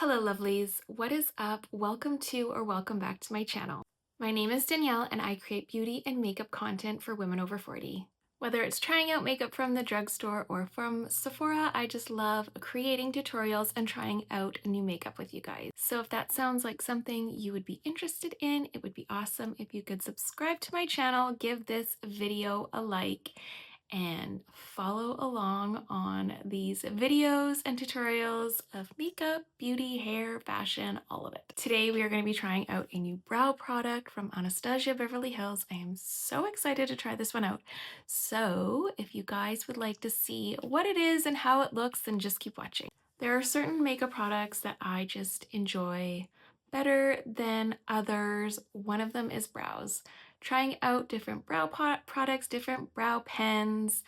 Hello lovelies, what is up? Welcome to or welcome back to my channel. My name is Danielle and I create beauty and makeup content for women over 40. Whether it's trying out makeup from the drugstore or from Sephora, I just love creating tutorials and trying out new makeup with you guys. So if that sounds like something you would be interested in, it would be awesome if you could subscribe to my channel, give this video a like, and follow along on these videos and tutorials of makeup, beauty, hair, fashion, all of it. Today we are going to be trying out a new brow product from Anastasia Beverly Hills. I am so excited to try this one out. So if you guys would like to see what it is and how it looks, then just keep watching. There are certain makeup products that I just enjoy better than others. One of them is brows. Trying out different brow products, different brow pens,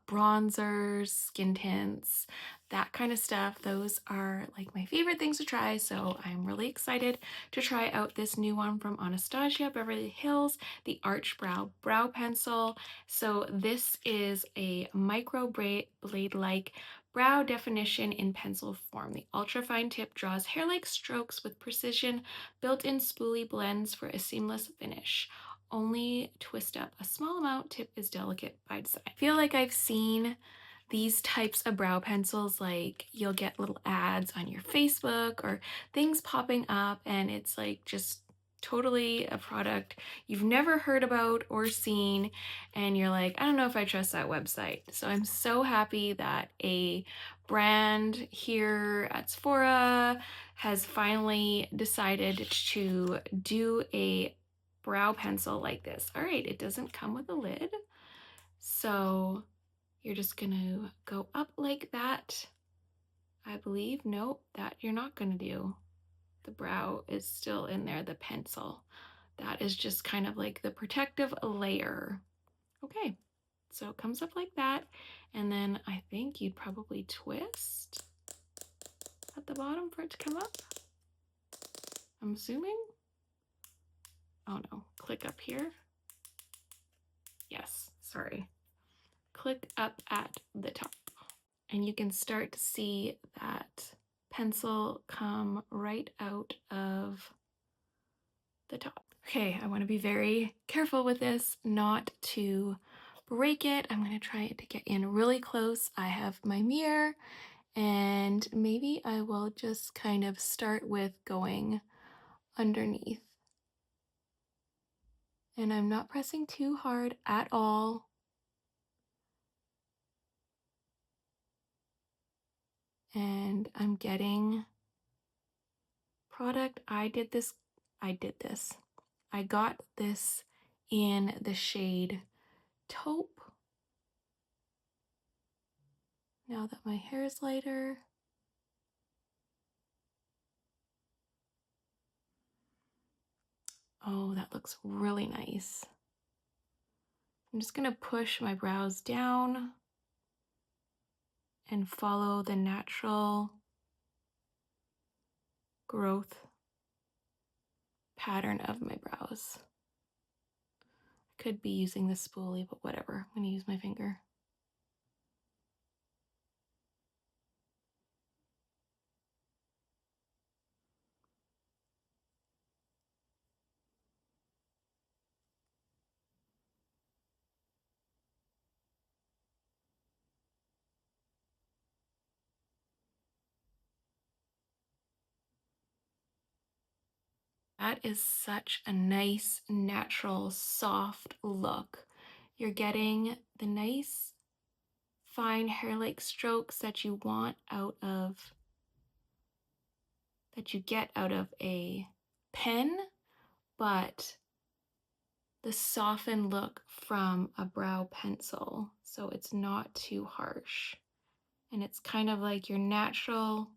bronzers, skin tints, that kind of stuff. Those are like my favorite things to try, so I'm really excited to try out this new one from Anastasia Beverly Hills, the ArchiBrow Brow Pencil. So this is a micro blade-like brow definition in pencil form. The ultra-fine tip draws hair-like strokes with precision, built-in spoolie blends for a seamless finish. Only twist up a small amount, tip is delicate by design. I feel like I've seen these types of brow pencils, like you'll get little ads on your Facebook or things popping up, and it's like just totally a product you've never heard about or seen, and you're like, I don't know if I trust that website. So I'm so happy that a brand here at Sephora has finally decided to do a brow pencil like this. All right, it doesn't come with a lid, so you're just gonna go up like that, I believe. Nope, that you're not gonna do. The brow is still in there, the pencil. That is just kind of like the protective layer. Okay, so it comes up like that, and then I think you'd probably twist at the bottom for it to come up. I'm assuming. Oh no, click up here. Yes, sorry. Click up at the top. And you can start to see that pencil come right out of the top. Okay, I want to be very careful with this not to break it. I'm going to try to get in really close. I have my mirror, and maybe I will just kind of start with going underneath. And I'm not pressing too hard at all. And I'm getting product. I got this in the shade taupe. Now that my hair is lighter. Oh, that looks really nice. I'm just gonna push my brows down and follow the natural growth pattern of my brows. I could be using the spoolie, but whatever. I'm gonna use my finger. That is such a nice, natural, soft look. You're getting the nice, fine hair-like strokes that you want that you get out of a pen, but the softened look from a brow pencil, so it's not too harsh. And it's kind of like your natural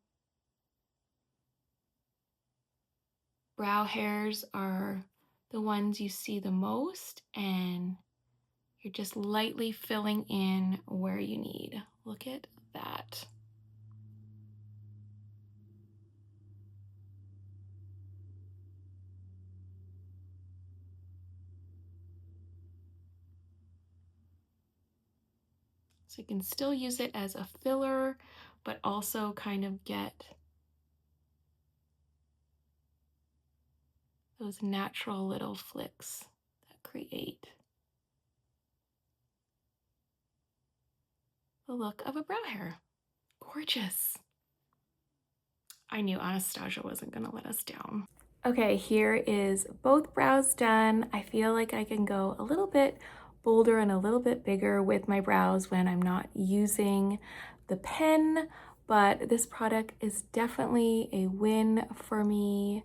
brow hairs are the ones you see the most, and you're just lightly filling in where you need. Look at that. So you can still use it as a filler, but also kind of get those natural little flicks that create the look of a brow hair. Gorgeous. I knew Anastasia wasn't gonna let us down. Okay, here is both brows done. I feel like I can go a little bit bolder and a little bit bigger with my brows when I'm not using the pen, but this product is definitely a win for me.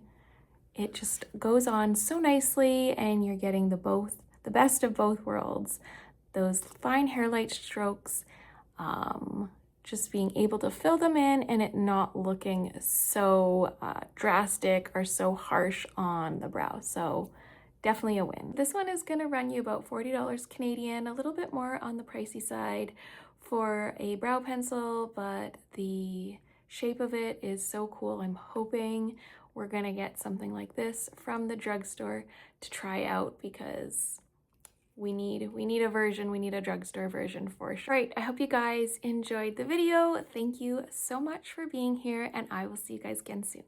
It just goes on so nicely and you're getting the best of both worlds. Those fine hairlight strokes, just being able to fill them in and it not looking so drastic or so harsh on the brow. So definitely a win. This one is gonna run you about $40 Canadian, a little bit more on the pricey side for a brow pencil, but the shape of it is so cool. I'm hoping we're gonna get something like this from the drugstore to try out because we need a drugstore version for sure. All right, I hope you guys enjoyed the video. Thank you so much for being here and I will see you guys again soon.